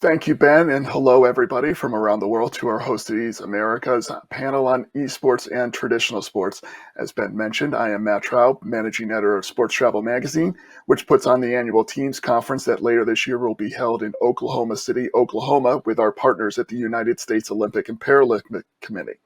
Thank you, Ben, and hello, everybody from around the world to our host of Ease America's panel on esports and traditional sports. As Ben mentioned, I am Matt Traub, managing editor of SportsTravel magazine, which puts on the annual Teams Conference that later this year will be held in Oklahoma City, Oklahoma, with our partners at the United States Olympic and Paralympic Committee.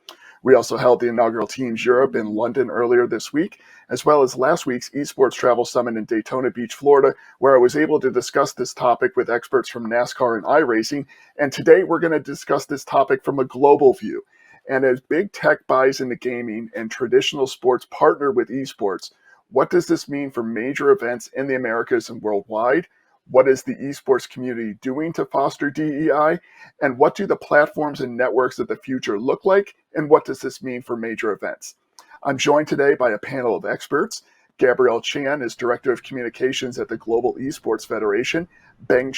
We also held the inaugural Teams Europe in London earlier this week, as well as last week's Esports Travel Summit in Daytona Beach, Florida, where I was able to discuss this topic with experts from NASCAR and iRacing. And today we're going to discuss this topic from a global view. And as big tech buys into gaming and traditional sports partner with esports, what does this mean for major events in the Americas and worldwide? What is the esports community doing to foster DEI? And what do the platforms and networks of the future look like? And what does this mean for major events? I'm joined today by a panel of experts. Gabriel Chan is Director of Communications at the Global Esports Federation. Beng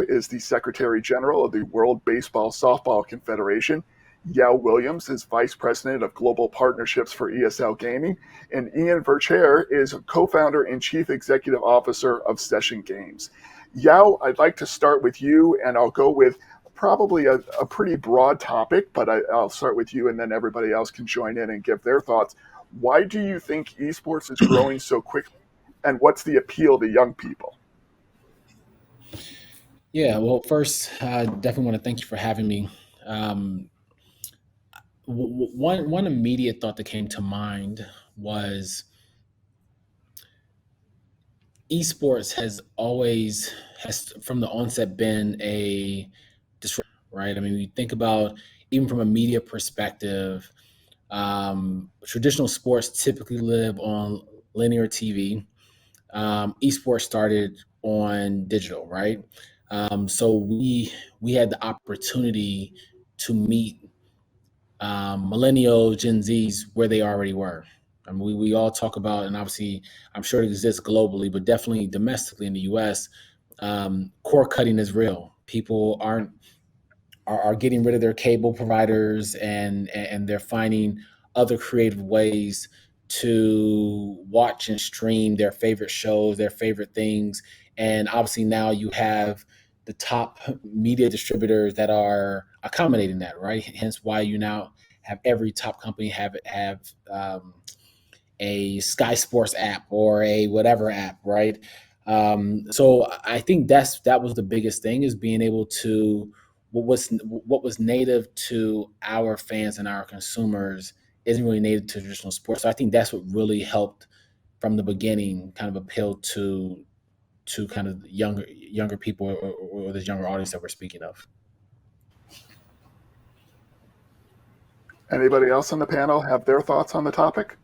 is the Secretary General of the World Baseball Softball Confederation. Yao Williams is Vice President of Global Partnerships for ESL Gaming. And Ian Verchere is co-founder and Chief Executive Officer of Session Games. Yao, I'd like to start with you, and I'll go with probably a pretty broad topic, but I'll start with you and then everybody else can join in and give their thoughts. Why do you think esports is growing so quickly, and what's the appeal to young people? Yeah, well, first, I definitely want to thank you for having me. One immediate thought that came to mind was esports has from the onset been a disruptor, right? I mean, you think about even from a media perspective, traditional sports typically live on linear TV. Esports started on digital, right? So we had the opportunity to meet millennials, Gen Zs, where they already were. I mean, we all talk about, and obviously, I'm sure it exists globally, but definitely domestically in the U.S., cord cutting is real. People are getting rid of their cable providers, and they're finding other creative ways to watch and stream their favorite shows, their favorite things. And obviously now you have the top media distributors that are accommodating that, right? Hence why you now have every top company have a Sky Sports app or a whatever app, right? So I think that was the biggest thing, is being able to what was native to our fans and our consumers isn't really native to traditional sports. So I think that's what really helped from the beginning kind of appeal to kind of younger people, or this younger audience that we're speaking of. Anybody else on the panel have their thoughts on the topic?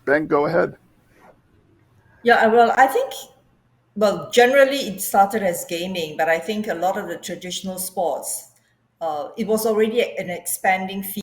Ben, go ahead. Yeah, well, I think, generally it started as gaming, but I think a lot of the traditional sports, it was already an expanding field.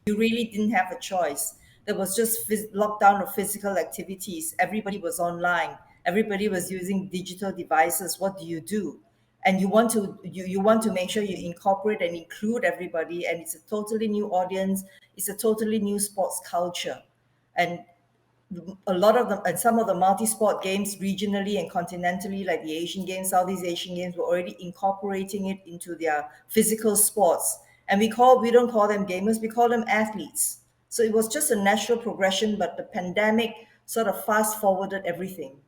You really didn't have a choice. There was just lockdown of physical activities. Everybody was online. Everybody was using digital devices. What do? And you want to make sure you incorporate and include everybody. And it's a totally new audience. It's a totally new sports culture. And a lot of them, and some of the multi-sport games regionally and continentally, like the Asian Games, Southeast Asian Games, were already incorporating it into their physical sports. And we don't call them gamers, we call them athletes. So it was just a natural progression, but the pandemic sort of fast forwarded everything.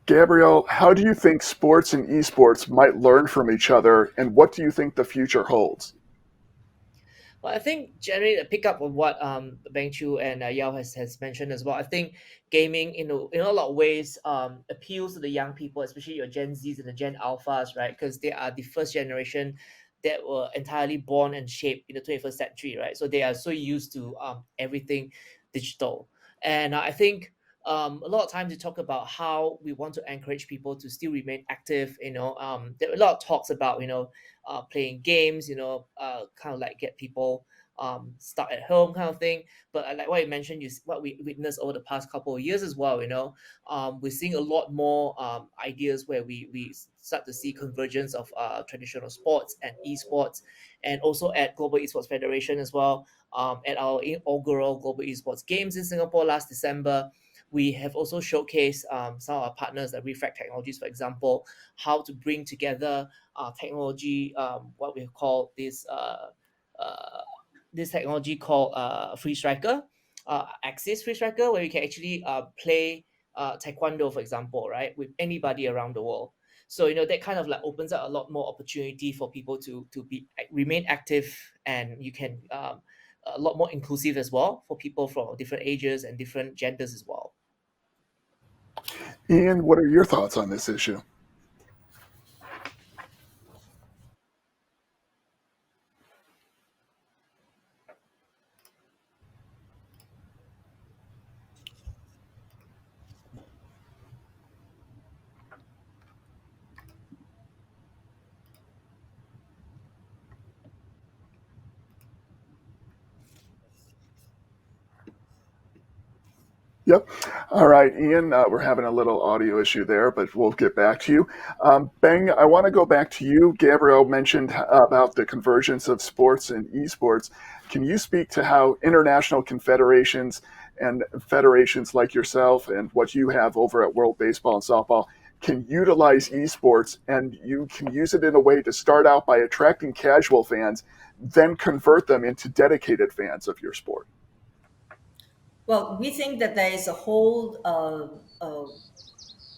Gabriel, how do you think sports and esports might learn from each other, and what do you think the future holds? Well, I think generally a pickup of what Beng Choo and Yao has mentioned as well. I think gaming, in a lot of ways, appeals to the young people, especially your Gen Zs and the Gen Alphas, right? Because they are the first generation that were entirely born and shaped in the 21st century, right? So they are so used to everything digital, and I think a lot of times we talk about how we want to encourage people to still remain active. There are a lot of talks about playing games. Kind of like get people stuck at home kind of thing. But like what you mentioned, what we witnessed over the past couple of years as well. We're seeing a lot more ideas where we start to see convergence of traditional sports and esports, and also at Global Esports Federation as well. At our inaugural Global Esports Games in Singapore last December, we have also showcased some of our partners at Refract Technologies, for example, how to bring together technology, what we call this technology called Free Striker, Axis Free Striker, where you can actually play Taekwondo, for example, right, with anybody around the world. So that kind of like opens up a lot more opportunity for people to remain active, and you can a lot more inclusive as well for people from different ages and different genders as well. Ian, what are your thoughts on this issue? Yep. All right, Ian, we're having a little audio issue there, but we'll get back to you. Beng, I want to go back to you. Gabriel mentioned about the convergence of sports and esports. Can you speak to how international confederations and federations like yourself and what you have over at World Baseball and Softball can utilize esports, and you can use it in a way to start out by attracting casual fans, then convert them into dedicated fans of your sport? Well, we think that there is a whole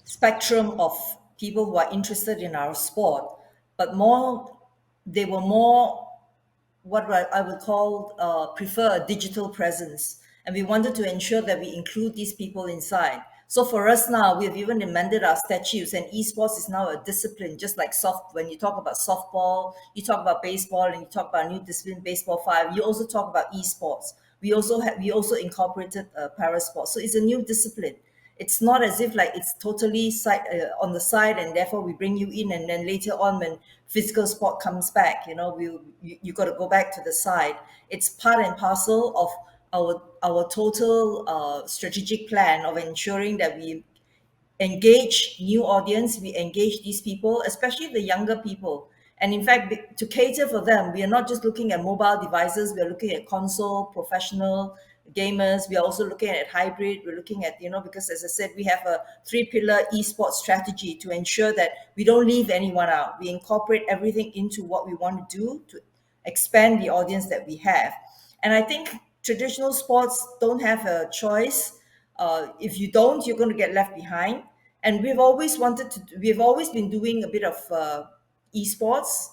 spectrum of people who are interested in our sport, but they were more what I would call prefer a digital presence, and we wanted to ensure that we include these people inside. So for us now, we have even amended our statutes, and esports is now a discipline, just like when you talk about softball, you talk about baseball, and you talk about new discipline, baseball 5, you also talk about esports. We also incorporated para sports, so it's a new discipline. It's not as if like it's totally on the side, and therefore we bring you in, and then later on when physical sport comes back, you got to go back to the side. It's part and parcel of our total strategic plan of ensuring that we engage new audience, we engage these people, especially the younger people. And in fact, to cater for them, we are not just looking at mobile devices, we are looking at console, professional gamers. We are also looking at hybrid. We're looking at, because as I said, we have a 3-pillar esports strategy to ensure that we don't leave anyone out. We incorporate everything into what we want to do to expand the audience that we have. And I think traditional sports don't have a choice. If you don't, you're going to get left behind. And we've always been doing a bit of esports.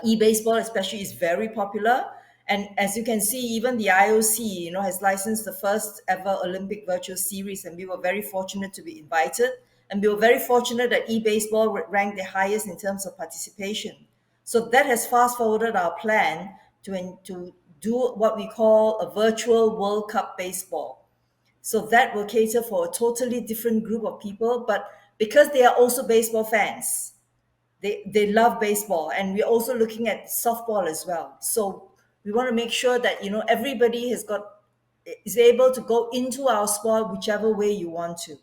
E-baseball especially is very popular. And as you can see, even the IOC, has licensed the first ever Olympic virtual series, and we were very fortunate to be invited. And we were very fortunate that e-baseball ranked the highest in terms of participation. So that has fast-forwarded our plan to do what we call a virtual World Cup baseball. So that will cater for a totally different group of people, but because they are also baseball fans, they love baseball, and we're also looking at softball as well. So we want to make sure that everybody is able to go into our sport whichever way you want to.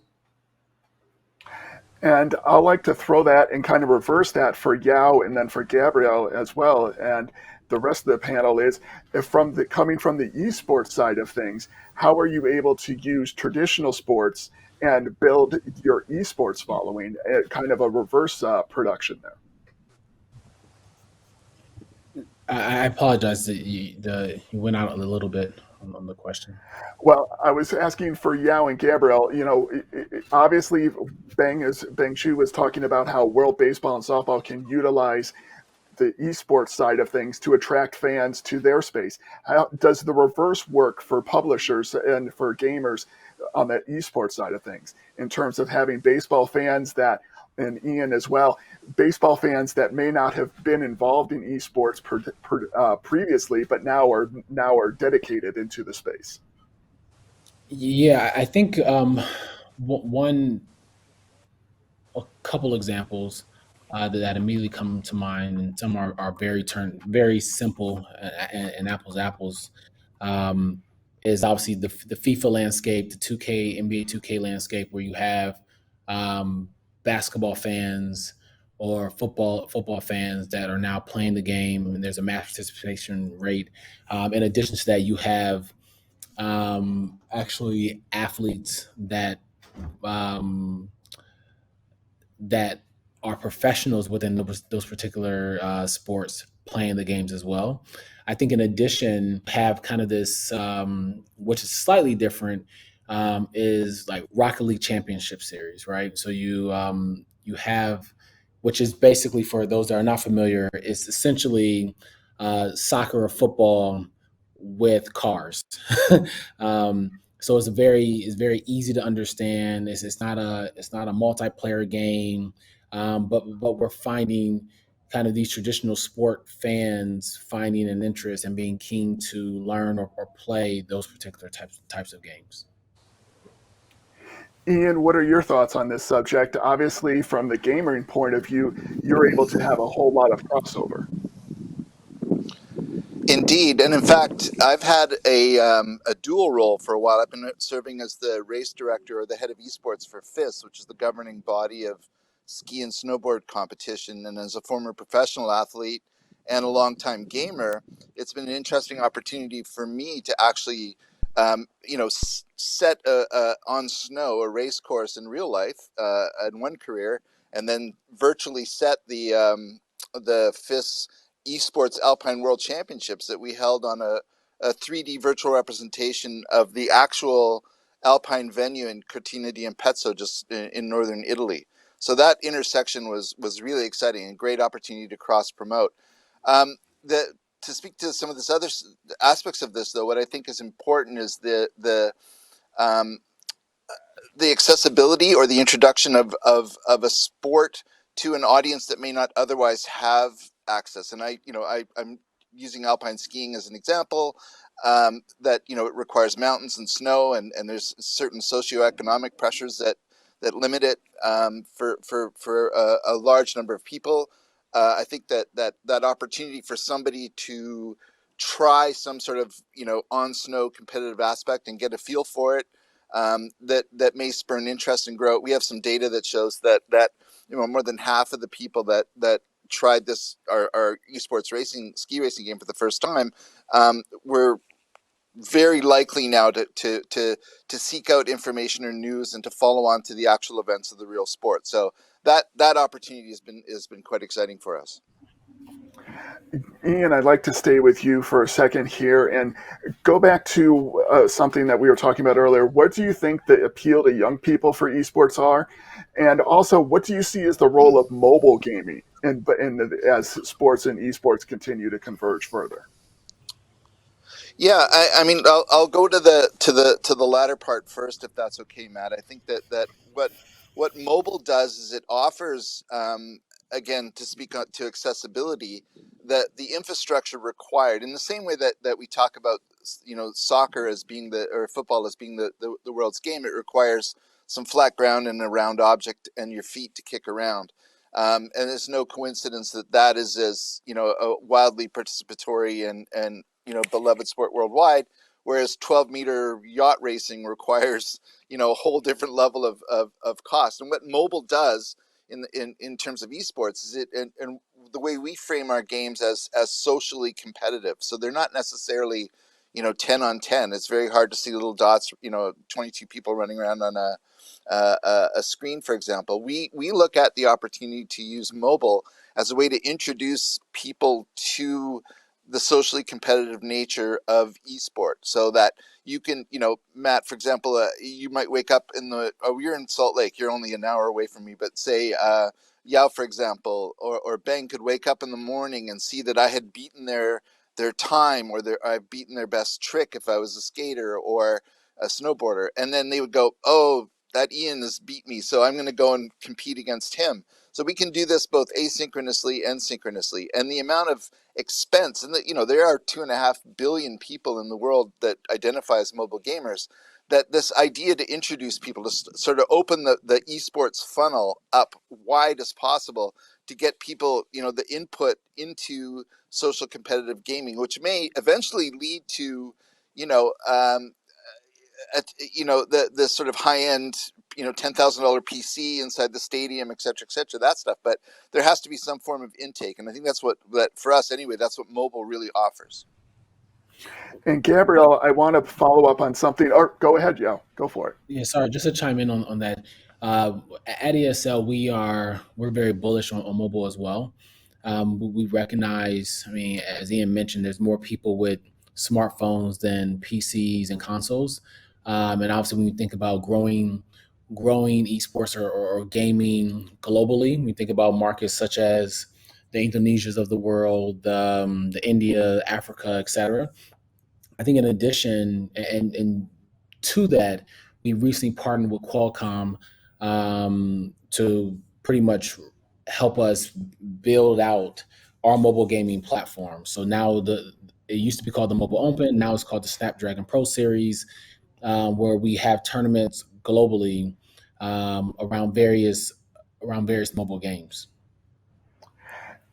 And I like to throw that and kind of reverse that for Yao and then for Gabriel as well. And the rest of the panel is, if coming from the esports side of things, how are you able to use traditional sports and build your esports following? Kind of a reverse production there. I apologize that you went out a little bit on the question. Well, I was asking for Yao and Gabriel. Obviously, Beng Choo was talking about how World Baseball and Softball can utilize the esports side of things to attract fans to their space. How does the reverse work for publishers and for gamers on the esports side of things, in terms of having baseball fans and Ian as well, baseball fans that may not have been involved in esports previously, but now are dedicated into the space? Yeah, I think one a couple examples that immediately come to mind, and some are very simple and apples. Um, is obviously the FIFA landscape, the 2K NBA 2K landscape, where you have um, basketball fans or football fans that are now playing the game, and there's a mass participation rate. In addition to that, you have actually athletes um, that are professionals within those particular sports playing the games as well. I think in addition, have kind of this, which is slightly different, is like Rocket League Championship Series, right? So you have, which is basically, for those that are not familiar, it's essentially soccer or football with cars. So it's very easy to understand. It's not a multiplayer game, but we're finding kind of these traditional sport fans finding an interest and being keen to learn or play those particular types of games. Ian, what are your thoughts on this subject? Obviously, from the gaming point of view, you're able to have a whole lot of crossover. Indeed, and in fact, I've had a dual role for a while. I've been serving as the race director or the head of esports for FIS, which is the governing body of ski and snowboard competition. And as a former professional athlete and a longtime gamer, it's been an interesting opportunity for me to actually, set on snow a race course in real life in one career, and then virtually set the FIS Esports Alpine World Championships that we held on a 3D virtual representation of the actual Alpine venue in Cortina d'Ampezzo, just in northern Italy. So that intersection was really exciting and great opportunity to cross promote. Um, the to speak to some of this other aspects of this, though, what I think is important is um, the accessibility or the introduction of a sport to an audience that may not otherwise have access. And I'm using alpine skiing as an example. That it requires mountains and snow, and there's certain socioeconomic pressures that limit it for a large number of people. I think that opportunity for somebody to try some sort of on snow competitive aspect and get a feel for it, that may spur an interest and grow. We have some data that shows that more than half of the people that tried this our esports ski racing game for the first time were very likely now to seek out information or news and to follow on to the actual events of the real sport. So that opportunity has been quite exciting for us. Ian, I'd like to stay with you for a second here and go back to something that we were talking about earlier. What do you think the appeal to young people for esports are? And also, what do you see as the role of mobile gaming as sports and esports continue to converge further? Yeah, I mean, I'll go to the latter part first, if that's okay, Matt. I think that what mobile does is it offers, again, to speak to accessibility, that the infrastructure required in the same way that we talk about, soccer as being or football as being the world's game. It requires some flat ground and a round object and your feet to kick around. And it's no coincidence that is as a wildly participatory and beloved sport worldwide, whereas 12-meter yacht racing requires a whole different level of cost. And what mobile does in terms of esports is and the way we frame our games as socially competitive. So they're not necessarily 10 on 10. It's very hard to see little dots, 22 people running around on a screen, for example. We look at the opportunity to use mobile as a way to introduce people to the socially competitive nature of esport, so that you can, Matt, for example, you might wake up you're in Salt Lake, you're only an hour away from me, but say Yao, for example, or Beng could wake up in the morning and see that I had beaten their time, or I've beaten their best trick if I was a skater or a snowboarder, and then they would go, oh, that Ian has beat me, so I'm going to go and compete against him. So we can do this both asynchronously and synchronously. And the amount of expense, and there are 2.5 billion people in the world that identify as mobile gamers. that this idea to introduce people to sort of open the esports funnel up wide as possible to get people, the input into social competitive gaming, which may eventually lead to, the sort of high end, $10,000 PC inside the stadium, et cetera, that stuff. But there has to be some form of intake, and I think that's what for us anyway. That's what mobile really offers. And Gabriel, I want to follow up on something. Or go ahead, Yao. Go for it. Yeah, sorry, just to chime in on that. At ESL, we're very bullish on mobile as well. We recognize, as Ian mentioned, there's more people with smartphones than PCs and consoles. And obviously, when we think about growing esports or gaming globally, we think about markets such as the Indonesias of the world, the India, Africa, etc. I think in addition, and to that, we recently partnered with Qualcomm to pretty much help us build out our mobile gaming platform. So now it used to be called the Mobile Open. Now it's called the Snapdragon Pro Series, where we have tournaments globally around various mobile games.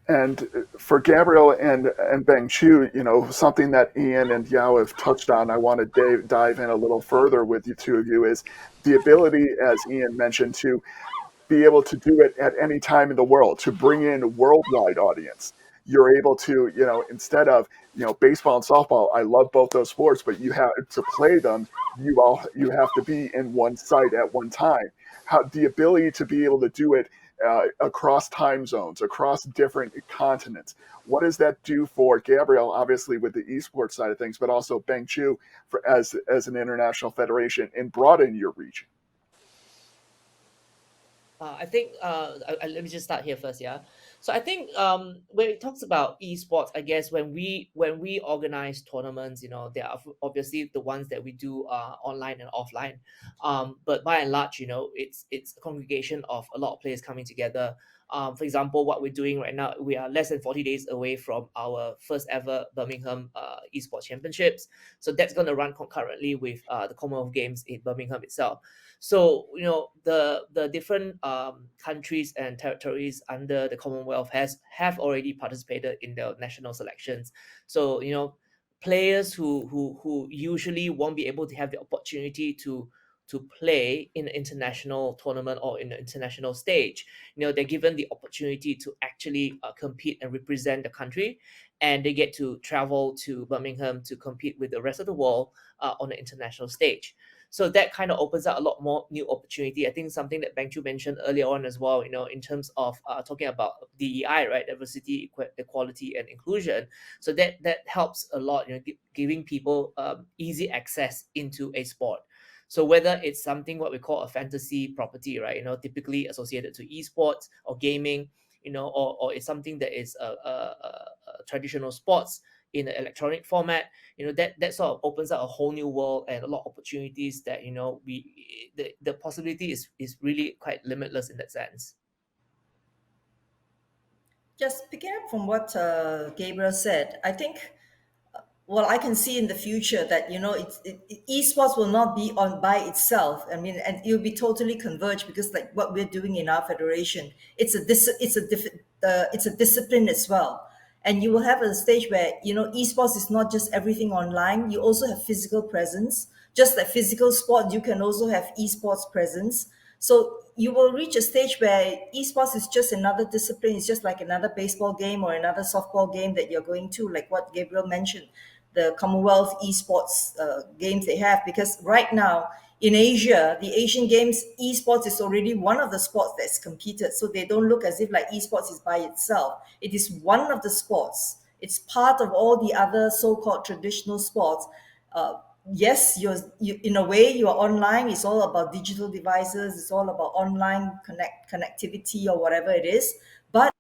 And for Gabriel and Beng Choo, something that Ian and Yao have touched on, I want to dive in a little further with you two of you, is the ability, as Ian mentioned, to be able to do it at any time in the world, to bring in worldwide audience. You're able to, instead of, baseball and softball, I love both those sports, but you have to play them. You have to be in one site at one time. The ability to be able to do it across time zones, across different continents. What does that do for Gabriel, obviously with the esports side of things, but also Beng Choo as an international federation, and broaden your reach? I think let me just start here first, yeah. So I think when it talks about esports, I guess when we organize tournaments, there are obviously the ones that we do online and offline. But by and large, it's a congregation of a lot of players coming together. For example, what we're doing right now, we are less than 40 days away from our first ever Birmingham Esports Championships. So that's going to run concurrently with the Commonwealth Games in Birmingham itself. So the different countries and territories under the Commonwealth have already participated in the national selections. So players who usually won't be able to have the opportunity to play in an international tournament or in an international stage, they're given the opportunity to actually compete and represent the country, and they get to travel to Birmingham to compete with the rest of the world on the international stage. So that kind of opens up a lot more new opportunity. I think something that Beng Choo mentioned earlier on as well, in terms of talking about DEI, right, diversity, equality, and inclusion. So that helps a lot, giving people easy access into a sport. So whether it's something what we call a fantasy property, right, typically associated to esports or gaming, or it's something that is a traditional sports in an electronic format, that sort of opens up a whole new world and a lot of opportunities that the possibility is really quite limitless in that sense. Just picking up from what Gabriel said, I think, well, I can see in the future that esports will not be on by itself. I mean, and it'll be totally converged, because like what we're doing in our federation, it's a discipline as well. And you will have a stage where esports is not just everything online. You also have physical presence, just like physical sport. You can also have esports presence. So you will reach a stage where esports is just another discipline. It's just like another baseball game or another softball game that you're going to, like what Gabriel mentioned, the Commonwealth esports games they have. Because right now in Asia, the Asian Games, esports is already one of the sports that's competed. So they don't look as if like esports is by itself. It is one of the sports. It's part of all the other so-called traditional sports. Yes, you in a way you are online. It's all about digital devices. It's all about online connectivity or whatever it is. But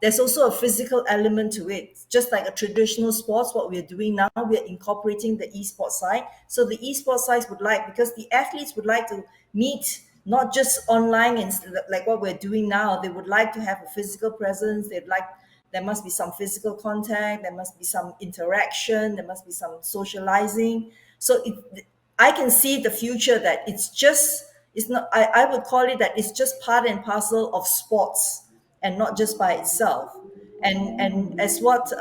there's also a physical element to it. Just like a traditional sports, what we're doing now, we're incorporating the esports side. So the esports side because the athletes would like to meet, not just online and like what we're doing now. They would like to have a physical presence. There must be some physical contact. There must be some interaction. There must be some socializing. So I can see the future that it's not, I would call it that it's just part and parcel of sports and not just by itself. And as what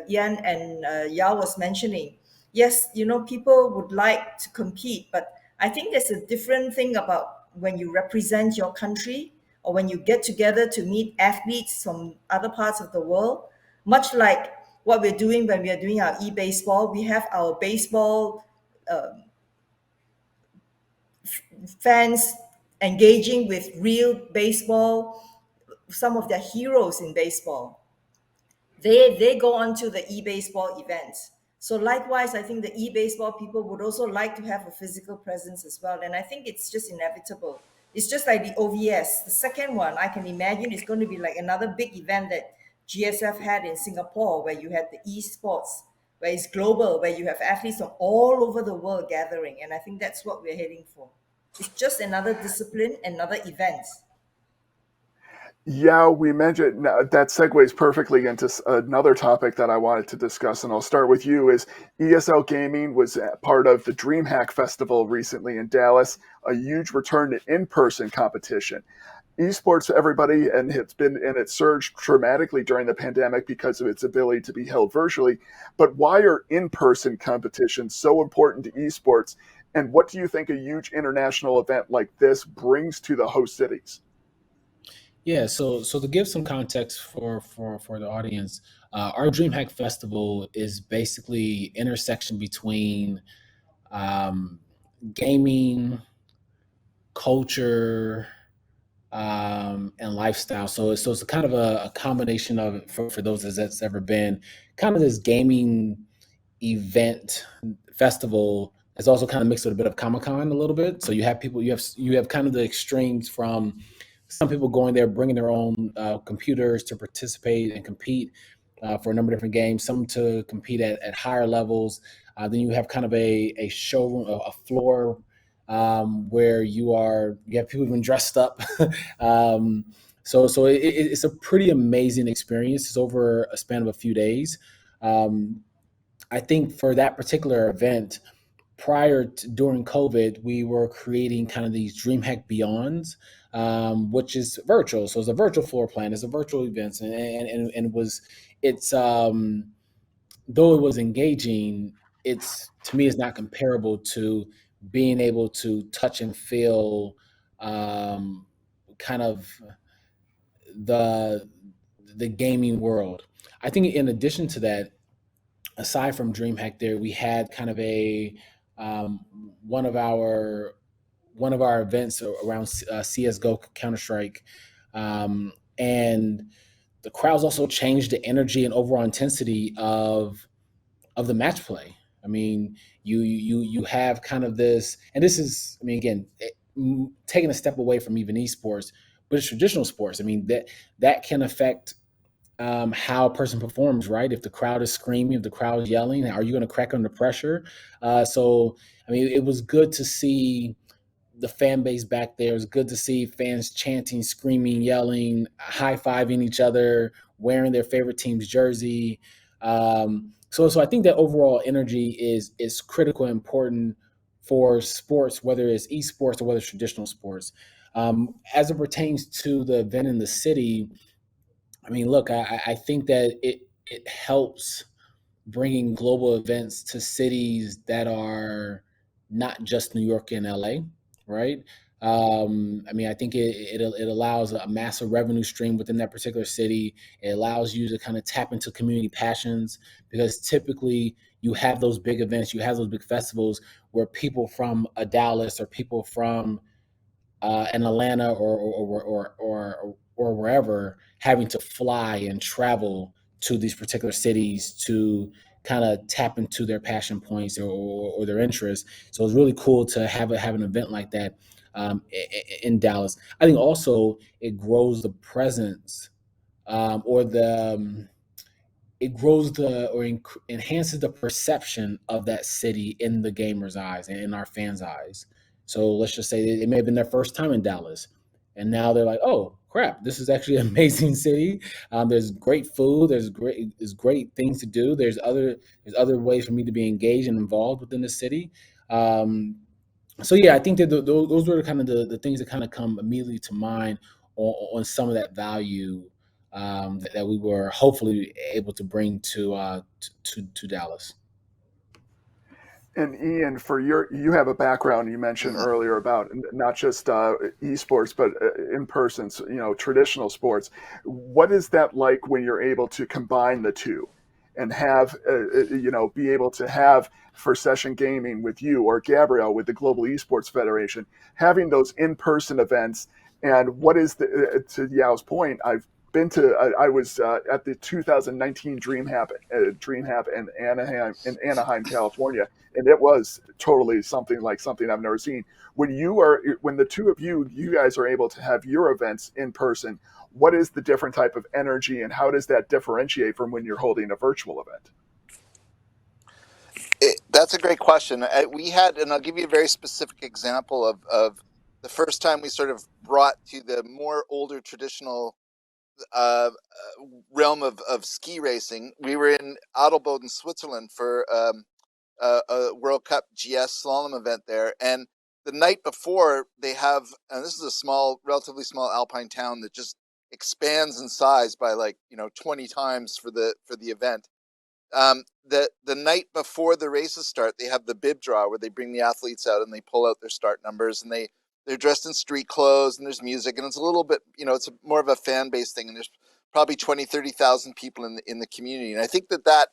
Yan and Yao was mentioning, yes, people would like to compete, but I think there's a different thing about when you represent your country or when you get together to meet athletes from other parts of the world, much like what we're doing when we are doing our e-baseball. We have our baseball fans engaging with real baseball, some of their heroes in baseball. They go on to the e-baseball events. So likewise, I think the e-baseball people would also like to have a physical presence as well. And I think it's just inevitable. It's just like the OVS. The second one, I can imagine it's going to be like another big event that GSF had in Singapore, where you had the esports, where it's global, where you have athletes from all over the world gathering. And I think that's what we're heading for. It's just another discipline, another event. Yeah, we mentioned that segues perfectly into another topic that I wanted to discuss, and I'll start with you. Is ESL Gaming was part of the DreamHack Festival recently in Dallas, a huge return to in-person competition. Esports, everybody, and it surged dramatically during the pandemic because of its ability to be held virtually. But why are in-person competitions so important to esports? And what do you think a huge international event like this brings to the host cities? Yeah, so to give some context for the audience, our DreamHack Festival is basically intersection between um, gaming, culture, and lifestyle. So it's kind of a combination of, for those that's ever been, kind of this gaming event festival is also kind of mixed with a bit of Comic-Con a little bit. So you have kind of the extremes from some people going there bringing their own computers to participate and compete for a number of different games, some to compete at higher levels. Then you have kind of a showroom, a floor where you have people even dressed up. It's a pretty amazing experience. It's over a span of a few days. Um, I think for that particular event, during COVID, we were creating kind of these DreamHack Beyonds, which is virtual. So it's a virtual floor plan, it's a virtual events, and it's though it was engaging, it's to me it's not comparable to being able to touch and feel kind of the the gaming world. I think in addition to that, aside from DreamHack, there we had kind of a um, one of our one of our events around CS:GO, Counter Strike, and the crowds also changed the energy and overall intensity of the match play. I mean, you have kind of this, and this is, I mean, again, taking a step away from even esports, but it's traditional sports. I mean, that can affect how a person performs, right? If the crowd is screaming, if the crowd is yelling, are you going to crack under pressure? I mean, it was good to see the fan base back there. It was good to see fans chanting, screaming, yelling, high fiving each other, wearing their favorite team's jersey. So I think that overall energy is critical and important for sports, whether it's esports or whether it's traditional sports. As it pertains to the event in the city, I mean, look, I think that it helps bringing global events to cities that are not just New York and LA, right? I mean, I think it allows a massive revenue stream within that particular city. It allows you to kind of tap into community passions, because typically you have those big events, you have those big festivals where people from a Dallas or people from in Atlanta or wherever, having to fly and travel to these particular cities to kind of tap into their passion points or their interests. So it's really cool to have an event like that in Dallas. I think also it grows the presence or the it grows enhances the perception of that city in the gamers' eyes and in our fans' eyes. So let's just say it may have been their first time in Dallas, and now they're like, "Oh crap, this is actually an amazing city. There's great food. There's great things to do. There's other ways for me to be engaged and involved within the city." So yeah, I think that those were kind of the things that kind of come immediately to mind on some of that value that we were hopefully able to bring to Dallas. And Ian, you have a background you mentioned Mhm. earlier about not just esports, but in person, traditional sports. What is that like when you're able to combine the two and have, be able to have for session gaming with you or Gabriel with the Global Esports Federation, having those in-person events? And what is to Yao's point, I was at the 2019 DreamHack in Anaheim, California, and it was totally something I've never seen. When the two of you guys are able to have your events in person, what is the different type of energy, and how does that differentiate from when you're holding a virtual event? That's a great question. We had, and I'll give you a very specific example of the first time we sort of brought to the more older traditional realm of ski racing. We were in Adelboden, Switzerland for a World Cup GS slalom event there, and the night before they have, and this is a relatively small alpine town that just expands in size by 20 times for the event. The night before the races start, they have the bib draw where they bring the athletes out and they pull out their start numbers, and they're dressed in street clothes, and there's music, and it's a little bit, it's more of a fan based thing, and there's probably 20-30,000 people in the community. And I think that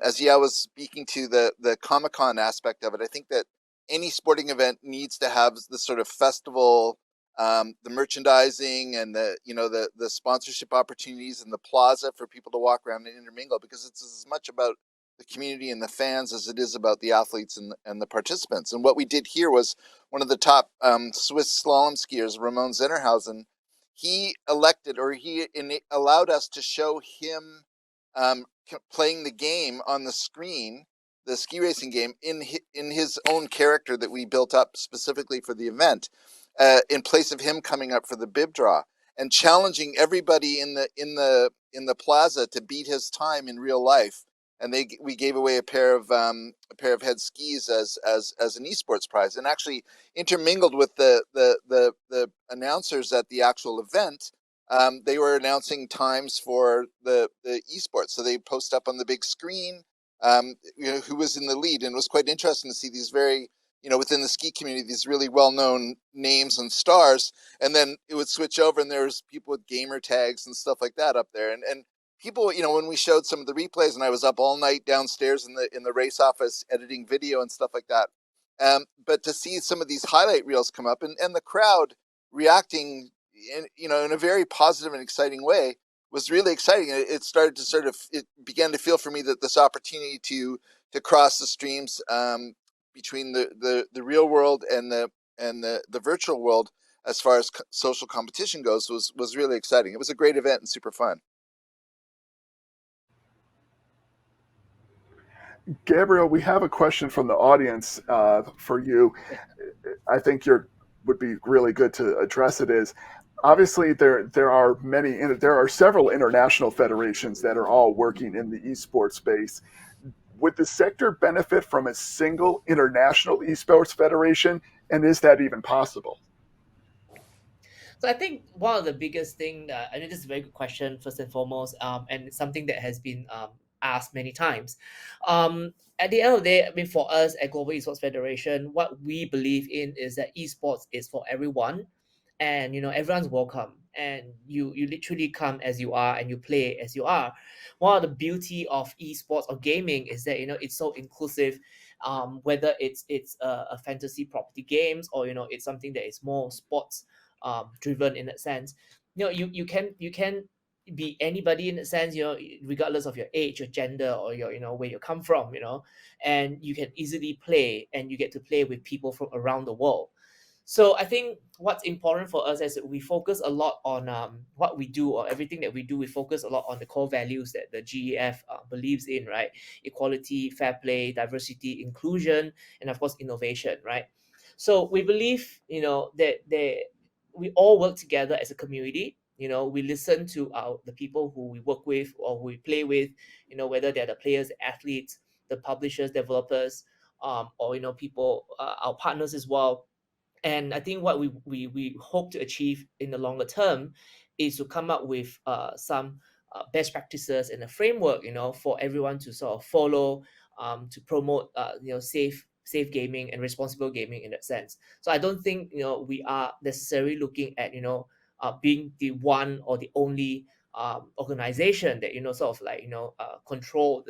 as Yao was speaking to the Comic-Con aspect of it, I think that any sporting event needs to have this sort of festival, the merchandising and the sponsorship opportunities and the plaza for people to walk around and intermingle, because it's as much about the community and the fans as it is about the athletes and the participants. And what we did here was one of the top Swiss slalom skiers, Ramon Zennerhausen, he allowed us to show him playing the game on the screen, the ski racing game, in his own character that we built up specifically for the event, in place of him coming up for the bib draw and challenging everybody in the plaza to beat his time in real life. And we gave away a pair of head skis as an esports prize, and actually intermingled with the announcers at the actual event. They were announcing times for the esports, so they post up on the big screen, who was in the lead, and it was quite interesting to see these very, within the ski community, these really well-known names and stars, and then it would switch over, and there was people with gamer tags and stuff like that up there, and people, when we showed some of the replays, and I was up all night downstairs in the race office editing video and stuff like that, but to see some of these highlight reels come up and the crowd reacting in a very positive and exciting way was really exciting. It started to it began to feel for me that this opportunity to cross the streams between the real world and the virtual world, as far as social competition goes, was really exciting. It was a great event and super fun. Gabriel, we have a question from the audience for you. I think would be really good to address it. Is obviously there are several international federations that are all working in the esports space. Would the sector benefit from a single international esports federation, and is that even possible? So I think one of the biggest thing, I think this is a very good question first and foremost, and it's something that has been asked many times. At the end of the day, I mean, for us at Global Esports Federation, what we believe in is that esports is for everyone, and everyone's welcome, and you literally come as you are and you play as you are. One of the beauty of esports or gaming is that it's so inclusive. Whether it's a fantasy property games, or it's something that is more sports driven in that sense. You can be anybody in that sense, regardless of your age, your gender, or your where you come from, and you can easily play, and you get to play with people from around the world. So I think what's important for us is that we focus a lot on what we do, or everything that we do. We focus a lot on the core values that the GEF believes in, right? Equality, fair play, diversity, inclusion, and of course innovation, right? So we believe, that we all work together as a community. We listen to the people who we work with or who we play with, whether they're the players, the athletes, the publishers, developers, or people, our partners as well. And I think what we hope to achieve in the longer term is to come up with some best practices and a framework, for everyone to sort of follow, to promote safe gaming and responsible gaming in that sense. So I don't think we are necessarily looking at being the one or the only organization that sort of like control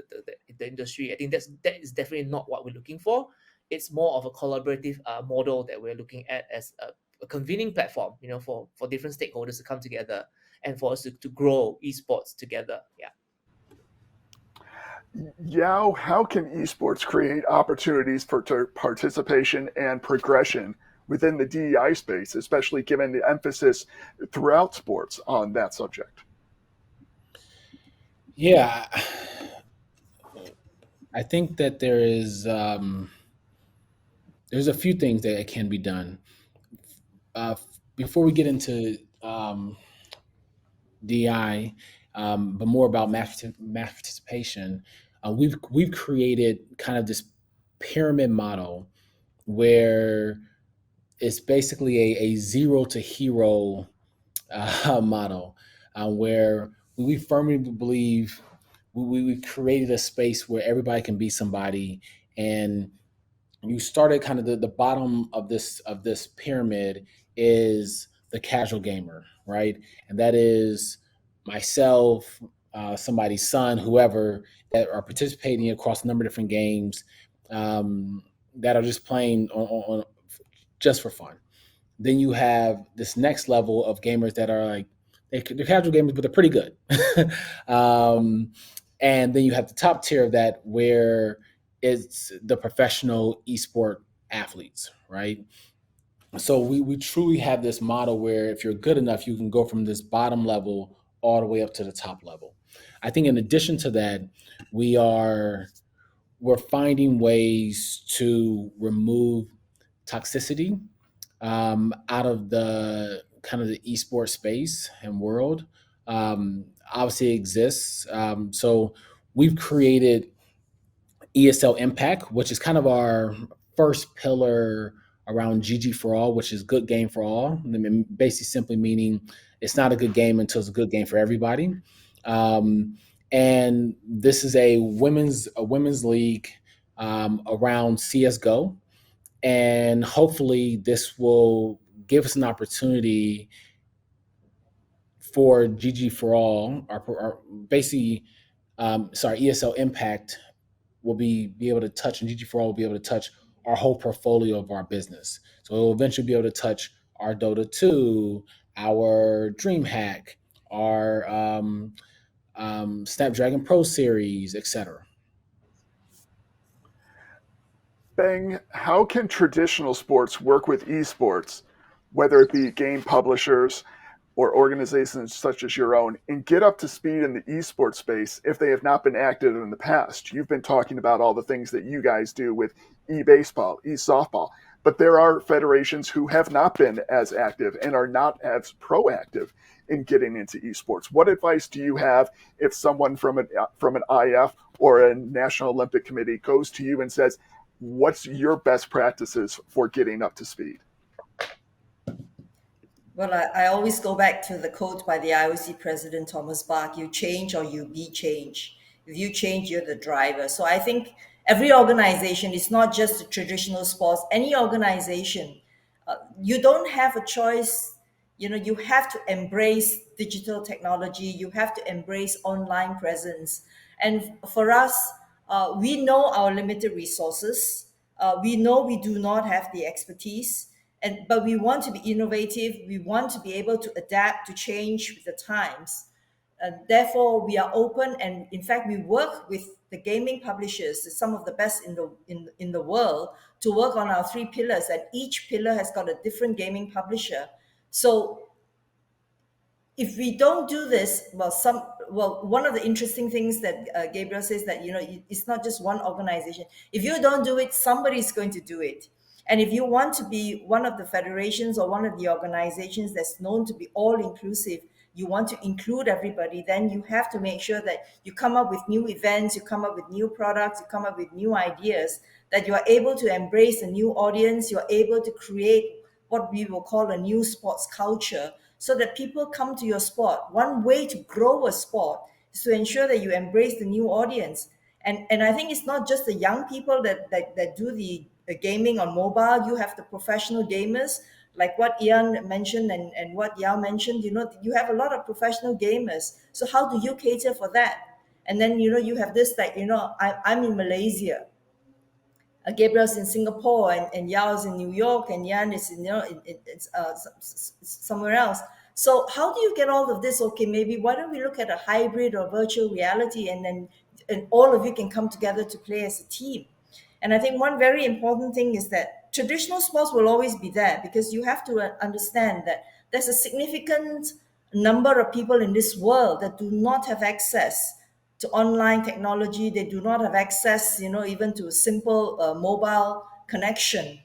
the industry. I think that is definitely not what we're looking for. It's more of a collaborative model that we're looking at as a convening platform, for different stakeholders to come together and for us to grow esports together. Yeah. Yao, how can esports create opportunities for participation and progression within the DEI space, especially given the emphasis throughout sports on that subject? Yeah, I think that there's a few things that can be done. Before we get into DI, but more about mass participation, we've created kind of this pyramid model where it's basically a zero to hero model, where we firmly believe we created a space where everybody can be somebody, and you started kind of the bottom of this pyramid is the casual gamer, right? And that is myself, somebody's son, whoever, that are participating across a number of different games, that are just playing on just for fun. Then you have this next level of gamers that are like they're casual gamers, but they're pretty good. um, and then you have the top tier of that, where it's the professional esport athletes, right? So we truly have this model where if you're good enough, you can go from this bottom level all the way up to the top level. I think in addition to that, we're finding ways to remove toxicity out of the kind of the esports space and world. Obviously, it exists. So we've created ESL Impact, which is kind of our first pillar around GG for all, which is good game for all. I mean, basically, simply meaning it's not a good game until it's a good game for everybody. And this is a women's league around CS:GO, and hopefully this will give us an opportunity for GG for all, our basically, ESL Impact will be able to touch, and GG for all will be able to touch our whole portfolio of our business. So it will eventually be able to touch our Dota 2, our DreamHack, our Snapdragon Pro Series, etc. Beng, how can traditional sports work with esports, whether it be game publishers or organizations such as your own, and get up to speed in the esports space if they have not been active in the past? You've been talking about all the things that you guys do with e-baseball, e-softball, but there are federations who have not been as active and are not as proactive in getting into esports. What advice do you have if someone from an IF or a National Olympic Committee goes to you and says, what's your best practices for getting up to speed? Well, I always go back to the quote by the IOC president, Thomas Bach: you change or you be change. If you change, you're the driver. So I think every organization, is not just the traditional sports, any organization, you don't have a choice. You have to embrace digital technology. You have to embrace online presence. And for us, we know our limited resources. We know we do not have the expertise, but we want to be innovative. We want to be able to adapt to change with the times. Therefore, we are open, and in fact, we work with the gaming publishers, some of the best in the world, to work on our three pillars. And each pillar has got a different gaming publisher. So if we don't do this, one of the interesting things that Gabriel says, that it's not just one organization. If you don't do it, somebody's going to do it. And if you want to be one of the federations or one of the organizations that's known to be all inclusive, you want to include everybody, then you have to make sure that you come up with new events, you come up with new products, you come up with new ideas, that you are able to embrace a new audience, you're able to create what we will call a new sports culture, so that people come to your sport. One way to grow a sport is to ensure that you embrace the new audience. And I think it's not just the young people that do the gaming on mobile. You have the professional gamers, like what Ian mentioned and what Yao mentioned. You have a lot of professional gamers. So how do you cater for that? And then you have this, like, I'm in Malaysia, Gabriel's in Singapore, and Yao's in New York, and Yan is somewhere else. So how do you get all of this? Okay, maybe why don't we look at a hybrid or virtual reality, and all of you can come together to play as a team. And I think one very important thing is that traditional sports will always be there, because you have to understand that there's a significant number of people in this world that do not have access to online technology. They do not have access, even to a simple mobile connection,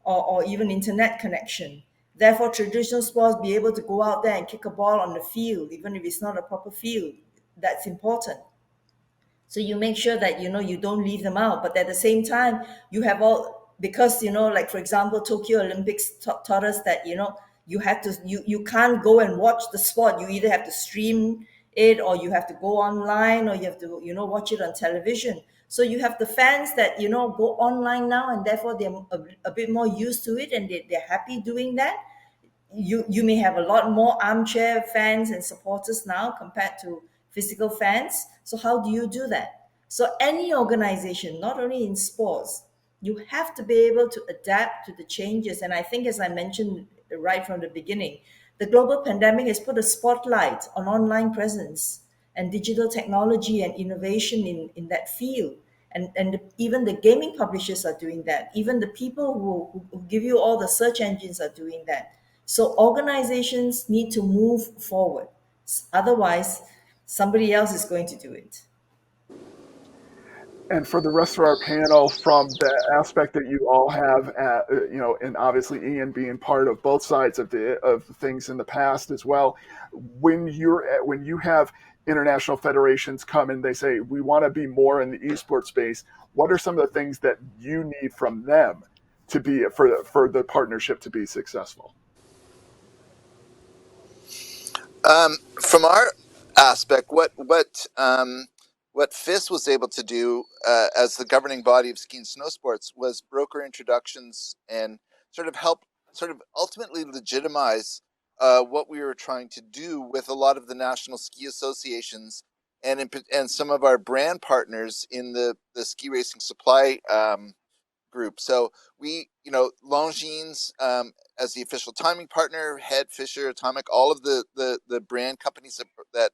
or even internet connection. Therefore, traditional sports, be able to go out there and kick a ball on the field, even if it's not a proper field, that's important. So you make sure that you don't leave them out, but at the same time you have all, because like, for example, Tokyo Olympics taught us that you have to you can't go and watch the sport. You either have to stream it, or you have to go online, or you have to watch it on television. So you have the fans that go online now, and therefore they're a bit more used to it, and they're happy doing that. You may have a lot more armchair fans and supporters now compared to physical fans. So how do you do that? So any organization, not only in sports, you have to be able to adapt to the changes. And I think, as I mentioned right from the beginning, the global pandemic has put a spotlight on online presence and digital technology and innovation in that field. And even the gaming publishers are doing that. Even the people who give you all the search engines are doing that. So organizations need to move forward. Otherwise, somebody else is going to do it. And for the rest of our panel, from the aspect that you all have, and obviously Ian being part of both sides of things in the past as well, when you have international federations come and they say we want to be more in the esports space, what are some of the things that you need from them to be for the partnership to be successful? From our aspect, what FIS was able to do as the governing body of ski and snow sports was broker introductions and sort of ultimately legitimize what we were trying to do with a lot of the national ski associations and some of our brand partners in the ski racing supply group. So we, Longines as the official timing partner, Head, Fisher, Atomic, all of the brand companies that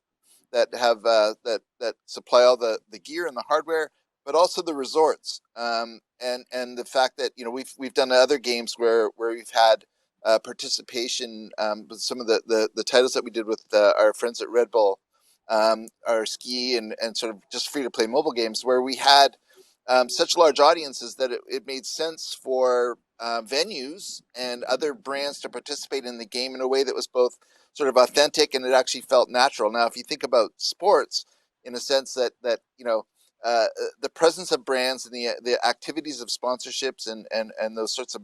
have that supply all the gear and the hardware, but also the resorts, and the fact that we've done other games where we've had participation with some of the titles that we did with our friends at Red Bull, our ski and sort of just free to play mobile games where we had such large audiences that it made sense for venues and other brands to participate in the game in a way that was both sort of authentic and it actually felt natural. Now, if you think about sports in a sense that the presence of brands and the activities of sponsorships and those sorts of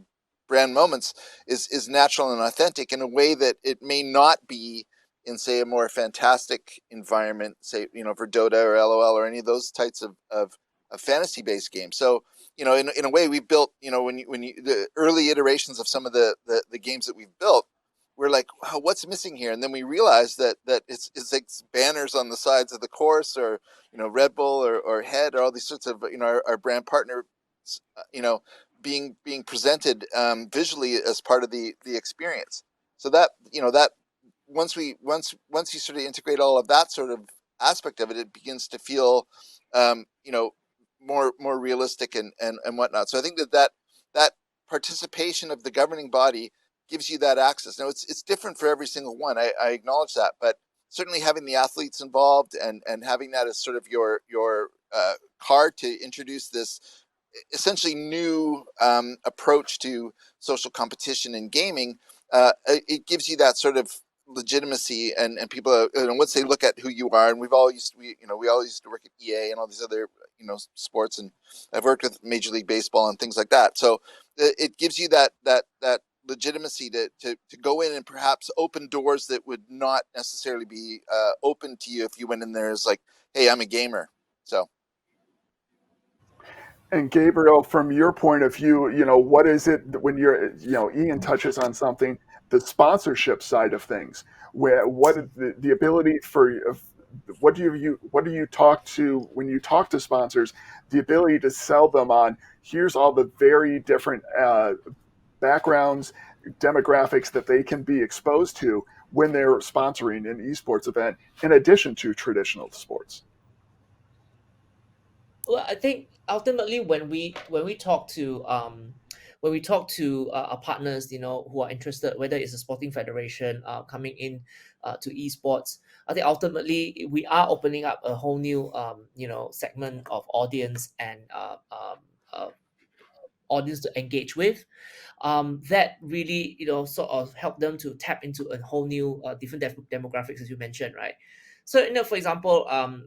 brand moments is natural and authentic in a way that it may not be in, say, a more fantastic environment, say, for Dota or LOL or any of those types of fantasy-based games. So, in a way, we built, when you the early iterations of some of the games that we've built, we're like, wow, what's missing here? And then we realized that it's like banners on the sides of the course, or Red Bull or Head, or all these sorts of our brand partner, being presented visually as part of the experience. So that that once you sort of integrate all of that sort of aspect of it, it begins to feel more realistic and whatnot. So I think that participation of the governing body gives you that access. Now it's different for every single one. I acknowledge that, but certainly having the athletes involved and having that as sort of your card to introduce this essentially new approach to social competition in gaming, it gives you that sort of legitimacy and people, once they look at who you are, and we all used to work at EA and all these other sports, and I've worked with Major League Baseball and things like that. So it gives you that legitimacy to go in and perhaps open doors that would not necessarily be open to you if you went in there as like, hey, I'm a gamer. So. And Gabriel, from your point of view, what is it when you're, Ian touches on something, the sponsorship side of things, where what the ability for, what do you talk to when you talk to sponsors, the ability to sell them on, here's all the very different backgrounds, demographics that they can be exposed to when they're sponsoring an esports event, in addition to traditional sports. Well, I think ultimately when we talk to our partners, who are interested, whether it's a sporting federation coming in to esports, I think ultimately we are opening up a whole new segment of audience and audience to engage with, that really sort of help them to tap into a whole new different demographics, as you mentioned, right? So for example,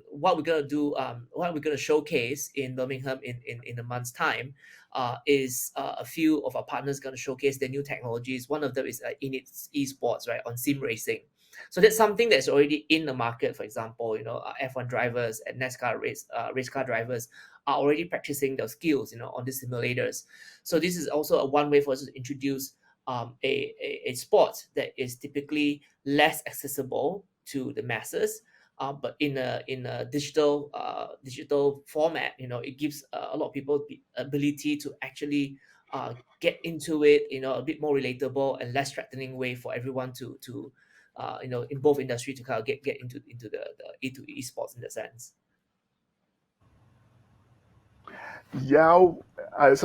what we're gonna do, what we're gonna showcase in Birmingham in a month's time, is a few of our partners gonna showcase their new technologies. One of them is in its esports, right, on sim racing. So that's something that's already in the market. For example, F1 drivers and NASCAR race car drivers are already practicing their skills, on the simulators. So this is also a one way for us to introduce a sport that is typically less accessible to the masses, but in a digital format. It gives a lot of people the ability to actually get into it, a bit more relatable and less threatening way for everyone to in both industry to kind of get into into esports in that sense. Yao, as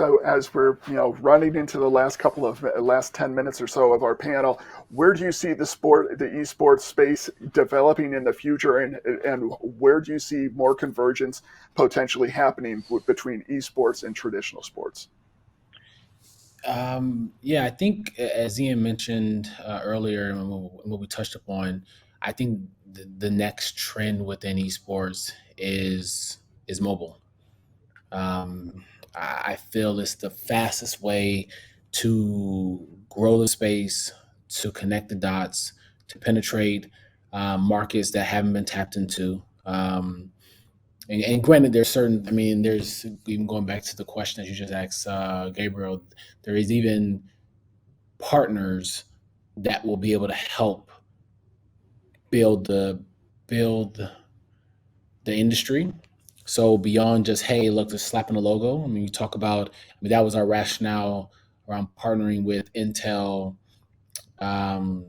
we're running into the last 10 minutes or so of our panel, where do you see the esports space developing in the future, and where do you see more convergence potentially happening between esports and traditional sports? Yeah, I think as Ian mentioned earlier, and what we touched upon, I think the next trend within esports is mobile. I feel it's the fastest way to grow the space, to connect the dots, to penetrate markets that haven't been tapped into. And granted, there's even going back to the question that you just asked, Gabriel, there is even partners that will be able to help build the industry. So beyond just, hey, look, just slapping a logo. You talk about, that was our rationale around partnering with Intel 10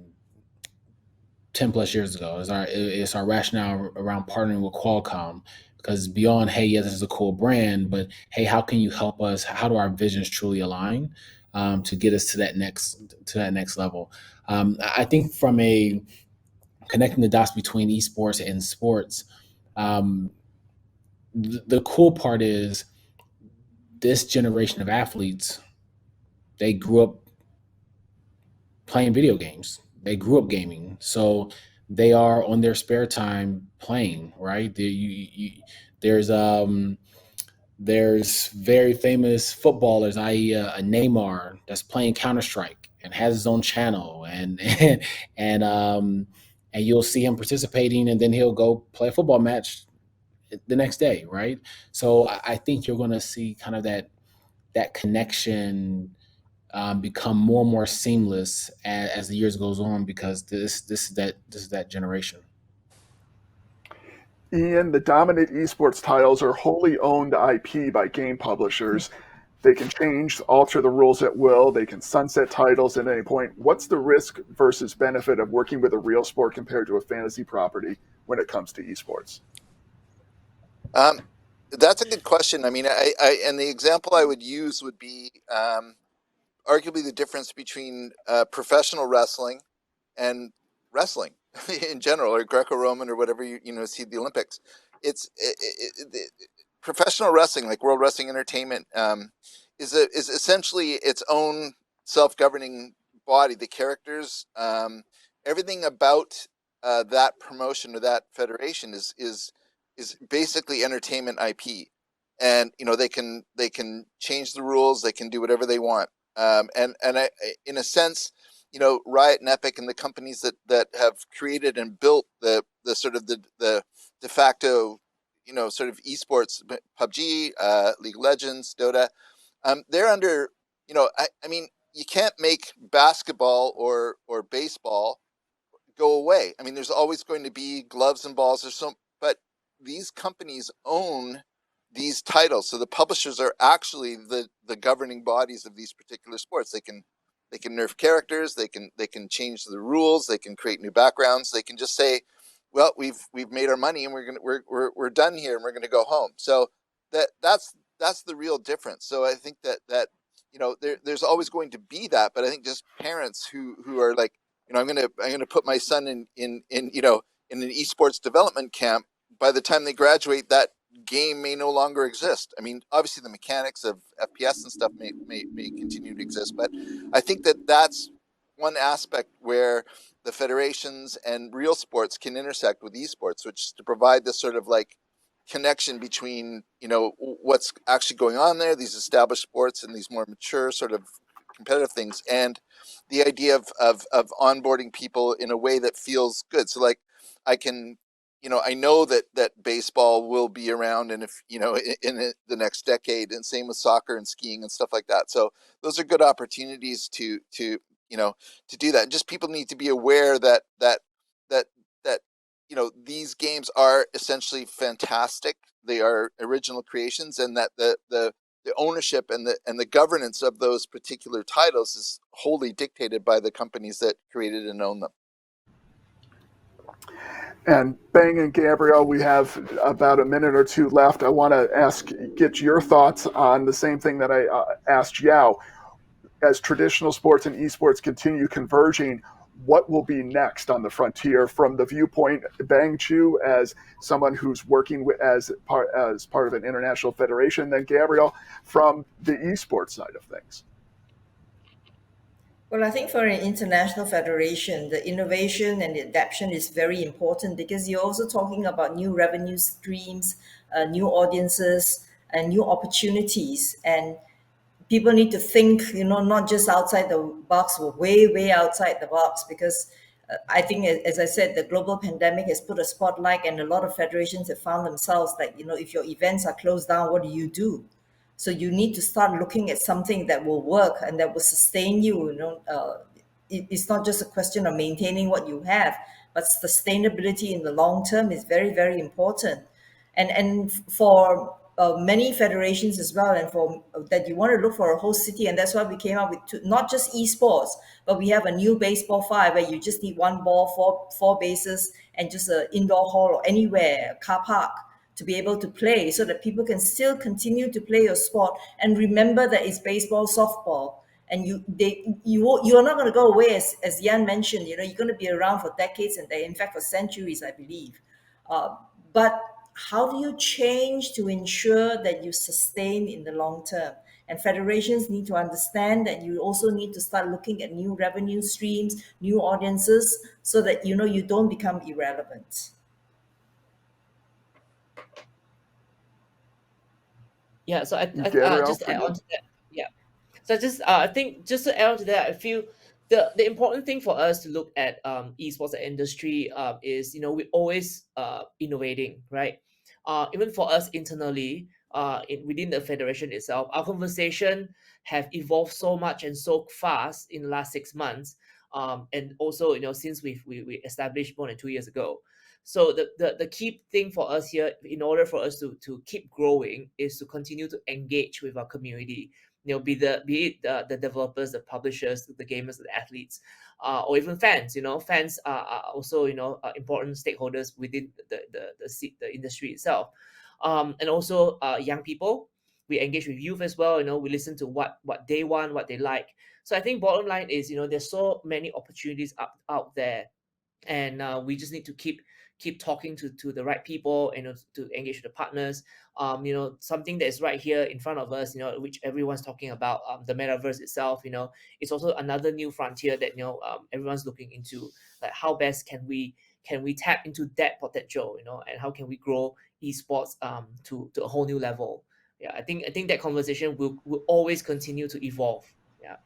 plus years ago. It's our rationale around partnering with Qualcomm, because beyond, hey, yeah, this is a cool brand, but hey, how can you help us? How do our visions truly align to get us to that next level? I think from a connecting the dots between esports and sports, the cool part is this generation of athletes, they grew up playing video games. They grew up gaming. So they are on their spare time playing, right? There's very famous footballers, i.e. A Neymar that's playing Counter-Strike and has his own channel, and and you'll see him participating, and then he'll go play a football match the next day, right? So I think you're going to see kind of that connection become more and more seamless as the years goes on, because this is that generation. Ian, the dominant esports titles are wholly owned IP by game publishers. They can alter the rules at will. They can sunset titles at any point. What's the risk versus benefit of working with a real sport compared to a fantasy property when it comes to esports? That's a good question. I mean, and the example I would use would be arguably the difference between professional wrestling and wrestling in general, or Greco-Roman, or whatever you see the Olympics. It's professional wrestling, like World Wrestling Entertainment, is essentially its own self-governing body. The characters everything about that promotion or that federation is basically entertainment IP, and they can change the rules, they can do whatever they want, and in a sense, Riot and Epic and the companies that have created and built the sort of the de facto sort of esports, PUBG, League of Legends, Dota, they're under, I mean, you can't make basketball or baseball go away. I mean, there's always going to be gloves and balls or some, but these companies own these titles. So the publishers are actually the governing bodies of these particular sports. They can nerf characters, they can change the rules, they can create new backgrounds, they can just say, well, we've made our money and we're done here and we're going to go home. So that's the real difference. So I think that there's always going to be that, but I think just parents who are like, I'm gonna put my son in an esports development camp. By the time they graduate, that game may no longer exist. I mean, obviously the mechanics of FPS and stuff may continue to exist, but I think that's one aspect where the federations and real sports can intersect with esports, which is to provide this sort of like connection between what's actually going on there, these established sports and these more mature sort of competitive things, and the idea of onboarding people in a way that feels good. So like I can, I know that baseball will be around, and if in the next decade, and same with soccer and skiing and stuff like that. So those are good opportunities to do that. Just people need to be aware that these games are essentially fantastic. They are original creations, and that the ownership and the governance of those particular titles is wholly dictated by the companies that created and own them. And Beng and Gabriel, we have about a minute or two left. I want to get your thoughts on the same thing that I asked Yao. As traditional sports and esports continue converging, what will be next on the frontier from the viewpoint, Beng, Choo, as someone who's working as part of an international federation, then Gabriel from the esports side of things? Well, I think for an international federation, the innovation and the adaptation is very important, because you're also talking about new revenue streams, new audiences, and new opportunities. And people need to think, not just outside the box, but way outside the box, because I think, as I said, the global pandemic has put a spotlight, and a lot of federations have found themselves like, if your events are closed down, what do you do? So you need to start looking at something that will work and that will sustain you. It's not just a question of maintaining what you have, but sustainability in the long term is very, very important. And for many federations as well, and for that, you want to look for a host city, and that's why we came up with not just esports, but we have a new baseball 5 where you just need one ball, four bases, and just an indoor hall or anywhere, a car park, to be able to play, so that people can still continue to play your sport and remember that it's baseball, softball, and you're not going to go away, as Yan mentioned. You're going to be around for decades, and in fact for centuries, I believe. But how do you change to ensure that you sustain in the long term? And federations need to understand that you also need to start looking at new revenue streams, new audiences, so that you don't become irrelevant. Yeah, so I Gabriel, just for add on you? to that. Yeah, so I think just to add on to that, I feel the important thing for us to look at esports industry is we always innovating, right? Even for us internally, within the federation itself, our conversation have evolved so much and so fast in the last 6 months, and also since we established more than 2 years ago. So the key thing for us here, in order for us to keep growing, is to continue to engage with our community. Be it the developers, the publishers, the gamers, the athletes, or even fans. Fans are also important stakeholders within the industry itself, and also young people. We engage with youth as well. We listen to what they want, what they like. So I think bottom line is there's so many opportunities out there, and we just need to keep keep talking to the right people and to engage with the partners. Something that is right here in front of us, which everyone's talking about, the metaverse itself, it's also another new frontier that everyone's looking into, like how best can we tap into that potential, and how can we grow esports to a whole new level. Yeah, I think that conversation will always continue to evolve. Yeah.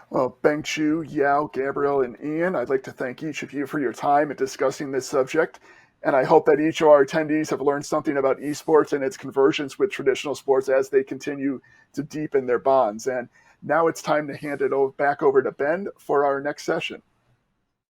Well, Beng, Choo, Yao, Gabriel, and Ian, I'd like to thank each of you for your time in discussing this subject. And I hope that each of our attendees have learned something about esports and its convergence with traditional sports as they continue to deepen their bonds. And now it's time to hand it back over to Ben for our next session.